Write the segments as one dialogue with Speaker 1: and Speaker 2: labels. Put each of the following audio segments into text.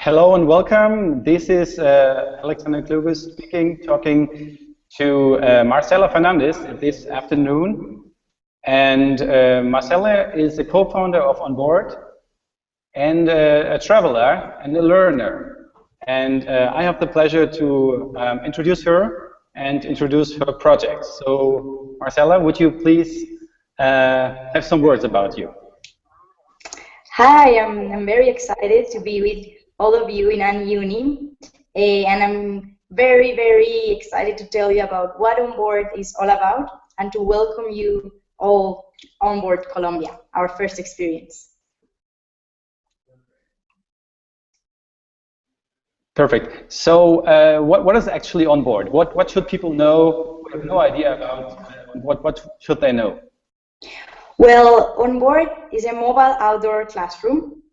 Speaker 1: Hello and welcome. This is Alexander Kluge speaking, talking to Marcela Fernandez this afternoon. And Marcela is a co-founder of Onboard and a traveler and a learner. And I have the pleasure to introduce her and introduce her project. So Marcela, would you please have some words about you?
Speaker 2: Hi, I'm very excited to be with all of you in ununi, and I'm very, very excited to tell you about what Onboard is all about and to welcome you all on board Colombia, our first experience.
Speaker 1: Perfect. So what is actually Onboard? What should people know? We have no idea about what should they know?
Speaker 2: Well, Onboard is a mobile outdoor classroom,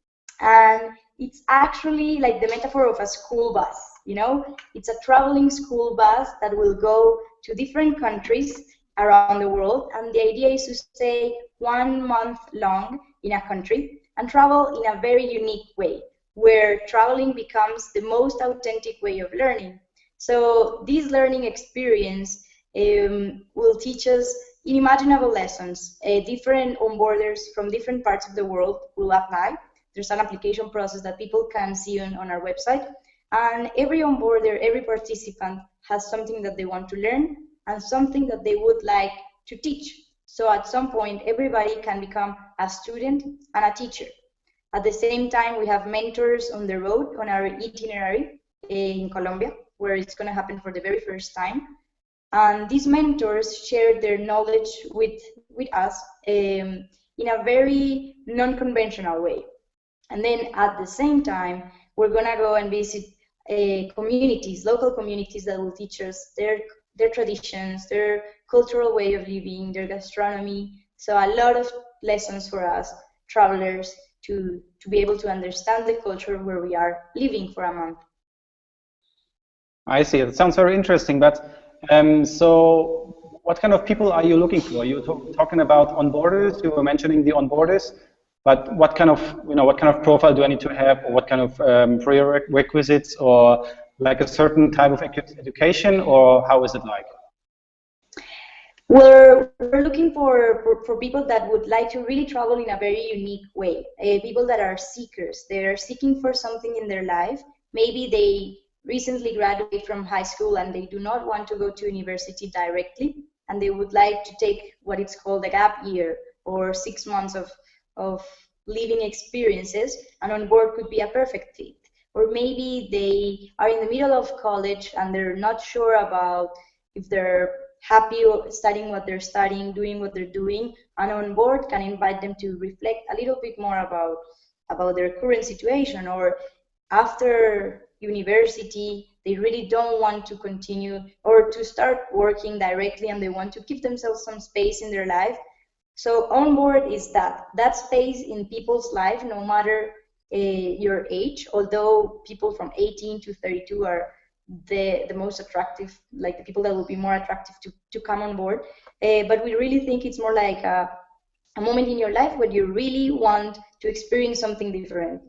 Speaker 2: and it's actually like the metaphor of a school bus, you know? It's a traveling school bus that will go to different countries around the world, and the idea is to stay 1 month long in a country and travel in a very unique way, where traveling becomes the most authentic way of learning. So this learning experience will teach us unimaginable lessons. Different onboarders from different parts of the world will apply. There's an application process that people can see on our website. And every onboarder, every participant has something that they want to learn and something that they would like to teach. So at some point, everybody can become a student and a teacher. At the same time, we have mentors on the road on our itinerary in Colombia, where it's going to happen for the very first time. And these mentors share their knowledge with us in a very non-conventional way. And then at the same time, we're going to go and visit communities, local communities that will teach us their traditions, their cultural way of living, their gastronomy. So a lot of lessons for us travelers to be able to understand the culture where we are living for a month.
Speaker 1: I see. That sounds very interesting. But so what kind of people are you looking for? You're talking about onboarders. You were mentioning the onboarders. But what kind of profile do I need to have, or what kind of prerequisites, or like a certain type of education, or how is it like?
Speaker 2: We're looking for people that would like to really travel in a very unique way. People that are seekers. They're seeking for something in their life. Maybe they recently graduated from high school and they do not want to go to university directly, and they would like to take what is called a gap year, or 6 months of living experiences, and Onboard could be a perfect fit. Or maybe they are in the middle of college and they're not sure about if they're happy studying what they're studying, doing what they're doing, and Onboard can invite them to reflect a little bit more about their current situation, or after university they really don't want to continue or to start working directly and they want to give themselves some space in their life. So Onboard is that space in people's life, no matter your age, although people from 18 to 32 are the most attractive, like the people that will be more attractive to come on board. But we really think it's more like a moment in your life where you really want to experience something different.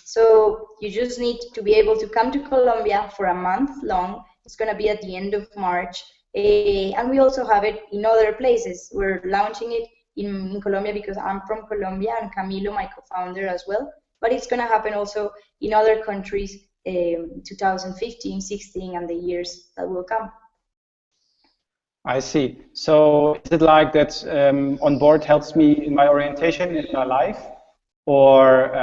Speaker 2: So you just need to be able to come to Colombia for a month long. It's going to be at the end of March. And we also have it in other places. We're launching it in Colombia because I'm from Colombia, and Camilo, my co-founder, as well. But it's going to happen also in other countries, 2015, 16, and the years that will come.
Speaker 1: I see. So is it like that Onboard helps me in my orientation in my life? Or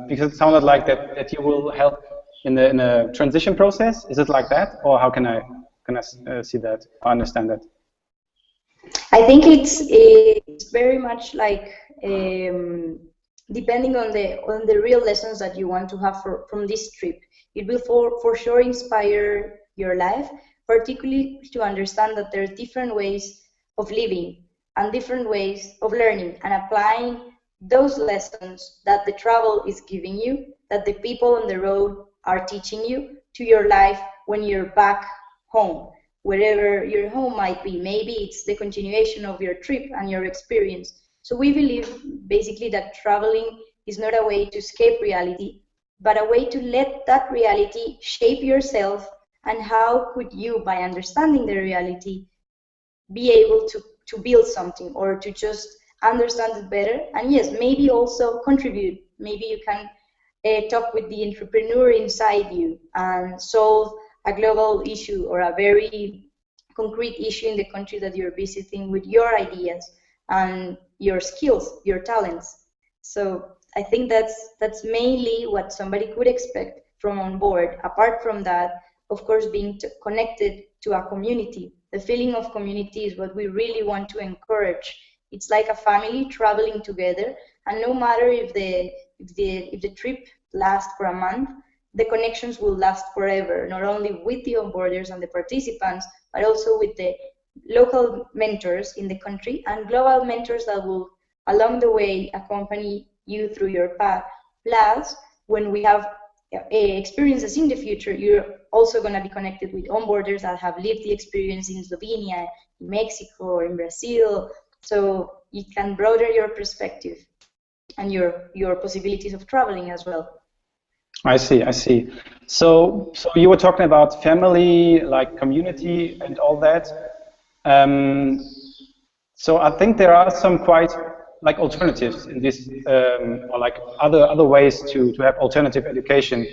Speaker 1: because it sounded like that you will help in a transition process? Is it like that? Or how can I see that, or understand that?
Speaker 2: I think it's very much like depending on the real lessons that you want to have from this trip. It will for sure inspire your life, particularly to understand that there are different ways of living and different ways of learning and applying those lessons that the travel is giving you, that the people on the road are teaching you, to your life when you're back home, wherever your home might be. Maybe it's the continuation of your trip and your experience. So we believe basically that traveling is not a way to escape reality, but a way to let that reality shape yourself, and how could you, by understanding the reality, be able to build something, or to just understand it better, and yes, maybe also contribute. Maybe you can talk with the entrepreneur inside you and solve a global issue or a very concrete issue in the country that you're visiting with your ideas and your skills, your talents. So I think that's mainly what somebody could expect from on board. Apart from that, of course, being connected to a community. The feeling of community is what we really want to encourage. It's like a family traveling together, and no matter if the trip lasts for a month, the connections will last forever, not only with the onboarders and the participants, but also with the local mentors in the country and global mentors that will, along the way, accompany you through your path. Plus, when we have experiences in the future, you're also going to be connected with onboarders that have lived the experience in Slovenia, in Mexico, or in Brazil. So you can broaden your perspective and your possibilities of traveling as well.
Speaker 1: I see, I see. So you were talking about family, like community and all that. So I think there are some quite like alternatives in this, or like other ways to have alternative education.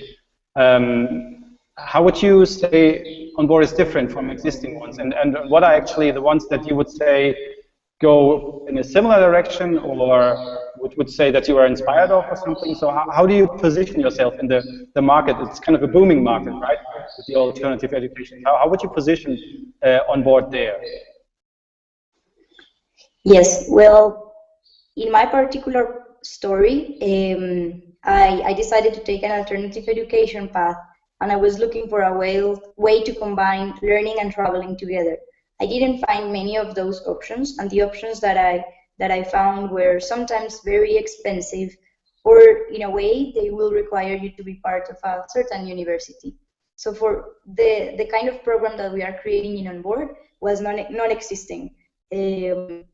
Speaker 1: How would you say Onboard is different from existing ones? And what are actually the ones that you would say go in a similar direction, or would say that you are inspired of or something? So how do you position yourself in the market? It's kind of a booming market, right? With the alternative education. How would you position Onboard there?
Speaker 2: Yes, well, in my particular story, I decided to take an alternative education path, and I was looking for a way to combine learning and traveling together. I didn't find many of those options, and the options that I found were sometimes very expensive, or in a way they will require you to be part of a certain university. So for the kind of program that we are creating in Onboard was non-existing, and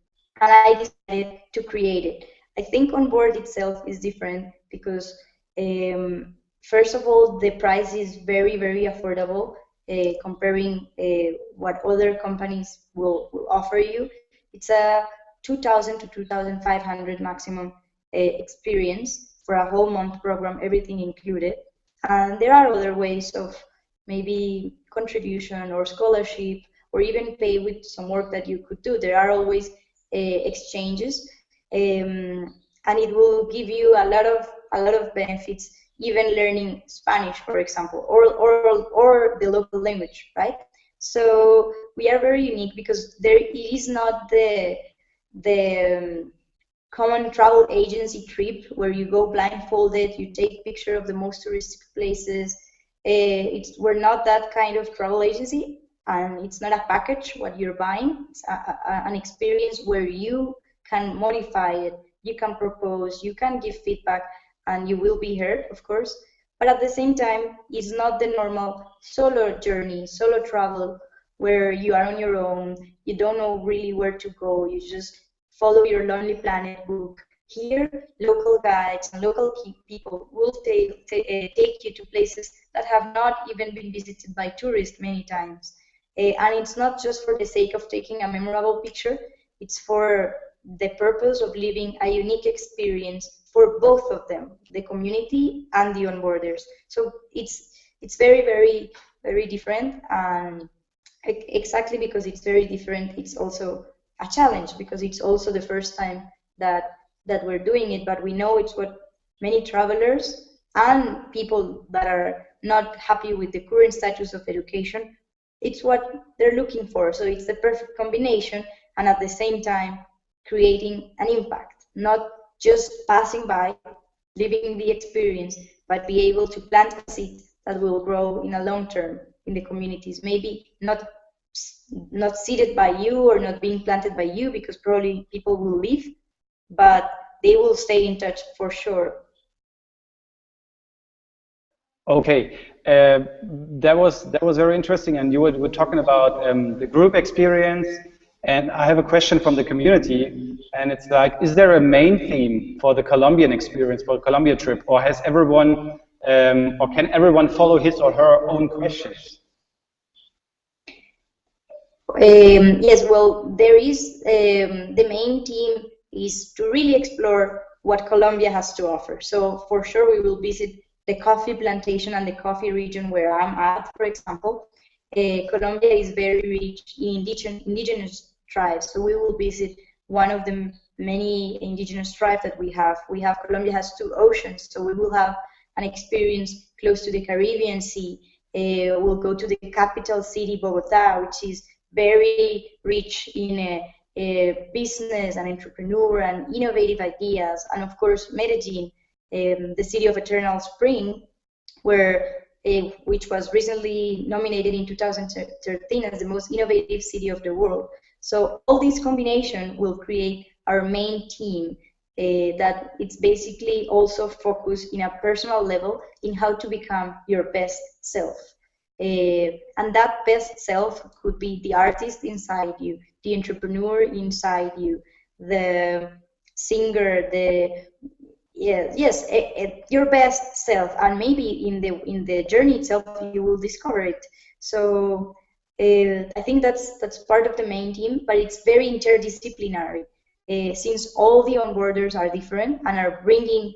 Speaker 2: I decided to create it. I think Onboard itself is different because first of all, the price is very, very affordable. Comparing what other companies will offer you. It's a 2,000 to 2,500 maximum experience for a whole month program, everything included. And there are other ways of maybe contribution or scholarship, or even pay with some work that you could do. There are always exchanges, and it will give you a lot of benefits, even learning Spanish, for example, or the local language, right? So we are very unique because there is not the common travel agency trip where you go blindfolded, you take picture of the most touristic places. We're not that kind of travel agency, and it's not a package what you're buying. It's an experience where you can modify it, you can propose, you can give feedback, and you will be heard, of course. But at the same time, it's not the normal solo journey, solo travel, where you are on your own, you don't know really where to go, you just follow your Lonely Planet book. Here, local guides and local people will take you to places that have not even been visited by tourists many times. And it's not just for the sake of taking a memorable picture, it's for the purpose of living a unique experience for both of them, the community and the onboarders. So it's very, very, very different, and exactly because it's very different, it's also a challenge, because it's also the first time that we're doing it, but we know it's what many travelers and people that are not happy with the current status of education, it's what they're looking for. So it's the perfect combination, and at the same time creating an impact, not just passing by, living the experience, but be able to plant a seed that will grow in a long term in the communities. Maybe not seeded by you or not being planted by you, because probably people will leave, but they will stay in touch for sure.
Speaker 1: Okay, that was very interesting, and you were talking about the group experience. And I have a question from the community, and it's like, is there a main theme for the Colombian experience, for the Colombia trip, or has everyone or can everyone follow his or her own questions?
Speaker 2: Yes, well, there is, the main team is to really explore what Colombia has to offer. So for sure we will visit the coffee plantation and the coffee region where I'm at, for example. Colombia is very rich in indigenous tribes, so we will visit one of the many indigenous tribes that we have. Colombia has 2 oceans, so we will have an experience close to the Caribbean Sea. We'll go to the capital city, Bogota, which is very rich in business and entrepreneur and innovative ideas, and of course Medellin, the city of eternal spring, where which was recently nominated in 2013 as the most innovative city of the world. So all this combination will create our main team, that it's basically also focused in a personal level in how to become your best self. And that best self could be the artist inside you, the entrepreneur inside you, the singer, your best self, and maybe in the journey itself you will discover it. So I think that's part of the main team, but it's very interdisciplinary, since all the onboarders are different and are bringing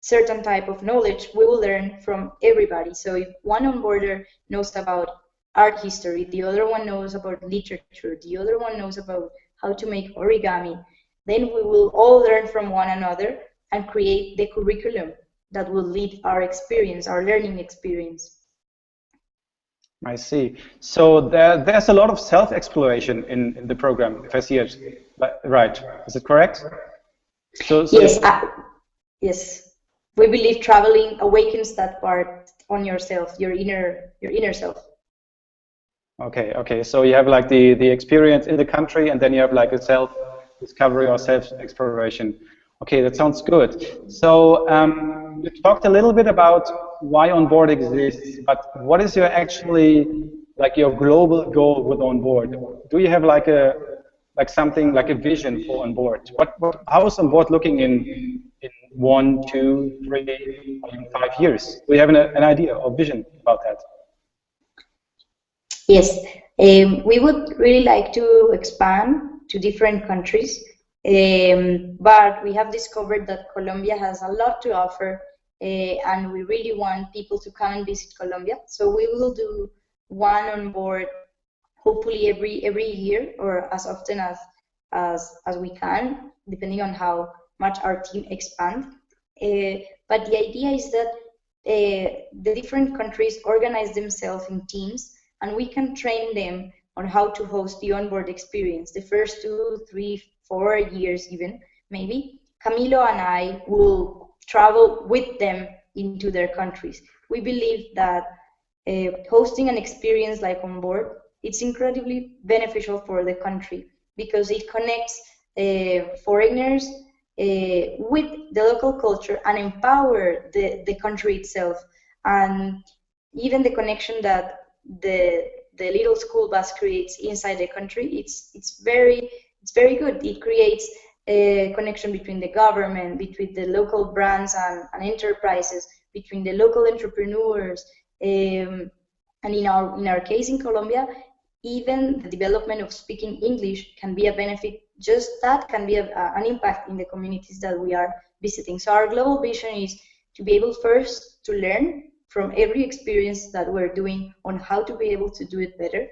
Speaker 2: certain type of knowledge. We will learn from everybody. So if one onboarder knows about art history, the other one knows about literature, the other one knows about how to make origami, then we will all learn from one another and create the curriculum that will lead our experience, our learning experience.
Speaker 1: I see. So there's a lot of self-exploration in the program, if I see it right. Is it correct?
Speaker 2: Yes. Yes. We believe traveling awakens that part on yourself, your inner self.
Speaker 1: Okay, okay. So you have like the experience in the country, and then you have like a self-discovery or self-exploration. Okay, that sounds good. So you talked a little bit about why Onboard exists, but what is your your global goal with Onboard? Do you have like something like a vision for Onboard? How is Onboard looking in 1, 2, 3, or even 5 years? Do you have an idea or vision about that?
Speaker 2: Yes, we would really like to expand to different countries, but we have discovered that Colombia has a lot to offer, and we really want people to come and visit Colombia. So we will do one on board, hopefully every year or as often as we can, depending on how much our team expand. But the idea is that the different countries organize themselves in teams, and we can train them on how to host the onboard experience. The first 2, 3, 4 years even, maybe, Camilo and I will travel with them into their countries. We believe that hosting an experience like onboard, it's incredibly beneficial for the country because it connects foreigners with the local culture and empower the country itself. And even the connection that the little school bus creates inside the country, it's very good. It creates a connection between the government, between the local brands and enterprises, between the local entrepreneurs, and in our case in Colombia, even the development of speaking English can be a benefit. Just that can be an impact in the communities that we are visiting. So our global vision is to be able first to learn from every experience that we're doing on how to be able to do it better,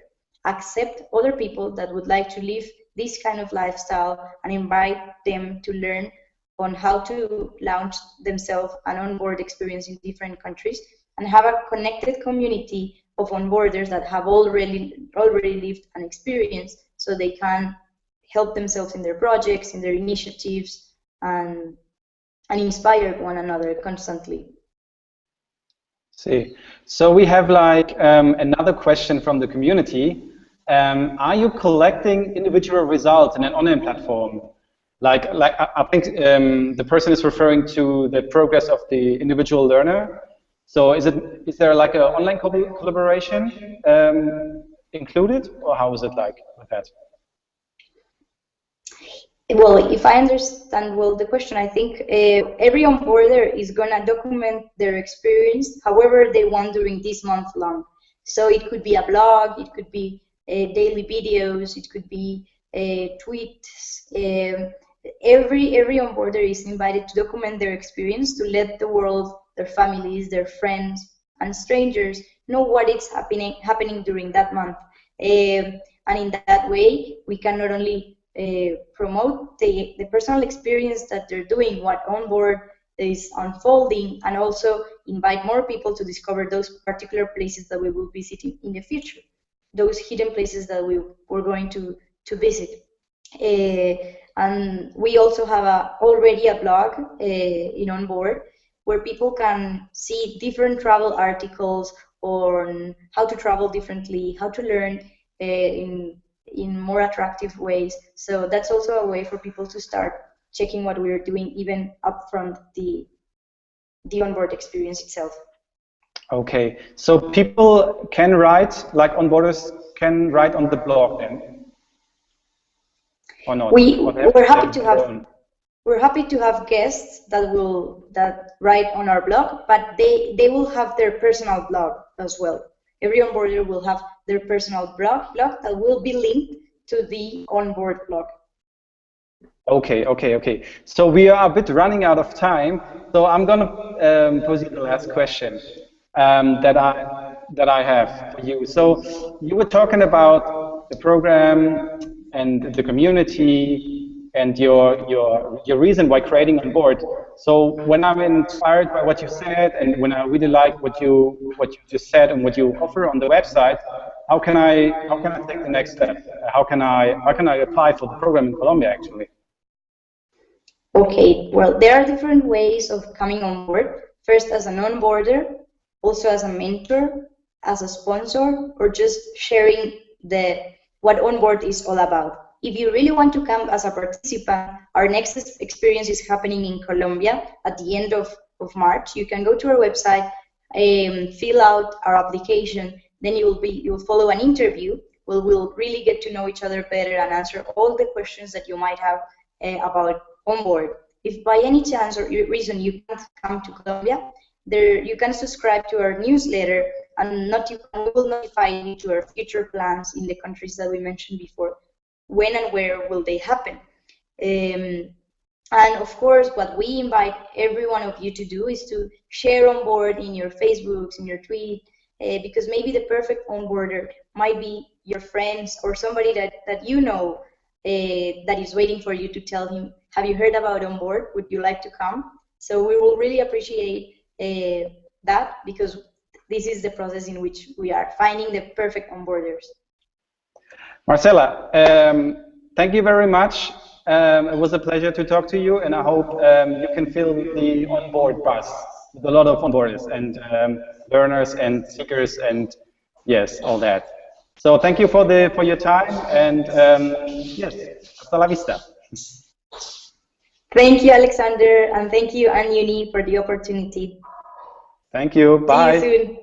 Speaker 2: accept other people that would like to live this kind of lifestyle and invite them to learn on how to launch themselves an onboard experience in different countries, and have a connected community of onboarders that have already lived an experience, so they can help themselves in their projects, in their initiatives, and inspire one another constantly.
Speaker 1: See, so we have like another question from the community. Are you collecting individual results in an online platform? Like I think the person is referring to the progress of the individual learner. So is there like an online collaboration included, or how is it like with that?
Speaker 2: Well, if I understand well the question, I think every onboarder is gonna document their experience however they want during this month long. So it could be a blog, it could be daily videos, it could be tweets. Every onboarder is invited to document their experience to let the world, their families, their friends, and strangers know what is happening during that month. And in that way, we can not only promote the personal experience that they're doing, what onboard is unfolding, and also invite more people to discover those particular places that we will visit in the future, those hidden places that we're going to visit. And we also have already a blog in Onboard where people can see different travel articles on how to travel differently, how to learn in more attractive ways. So that's also a way for people to start checking what we're doing even upfront the onboard experience itself.
Speaker 1: Okay, so people can write, like onboarders can write on the blog then, or not?
Speaker 2: We're happy to have guests that write on our blog, but they will have their personal blog as well. Every onboarder will have their personal blog that will be linked to the onboard blog.
Speaker 1: Okay. So we are a bit running out of time. So I'm going to pose you the last question that I have for you. So you were talking about the program and the community and your reason why creating Onboard. So when I'm inspired by what you said, and when I really like what you just said and what you offer on the website, how can I take the next step? How can I apply for the program in Colombia actually?
Speaker 2: Okay, well, there are different ways of coming on board. First, as an onboarder, also as a mentor, as a sponsor, or just sharing what onboard is all about. If you really want to come as a participant, our next experience is happening in Colombia at the end of March. You can go to our website, fill out our application, then you'll follow an interview where we'll really get to know each other better and answer all the questions that you might have about onboard. If by any chance or reason you can't come to Colombia, you can subscribe to our newsletter and we will notify you to our future plans in the countries that we mentioned before. When and where will they happen? And of course, what we invite every one of you to do is to share onboard in your Facebooks, in your tweet, because maybe the perfect onboarder might be your friends or somebody that you know that is waiting for you to tell him, have you heard about onboard? Would you like to come? So we will really appreciate that, because this is the process in which we are finding the perfect onboarders.
Speaker 1: Marcela, thank you very much. It was a pleasure to talk to you, and I hope you can fill the onboard bus with a lot of onboarders and learners and seekers and yes, all that. So thank you for your time, and yes, hasta la vista.
Speaker 2: Thank you, Alexander, and thank you, Ununi, for the opportunity.
Speaker 1: Thank you. Bye.
Speaker 2: See you soon.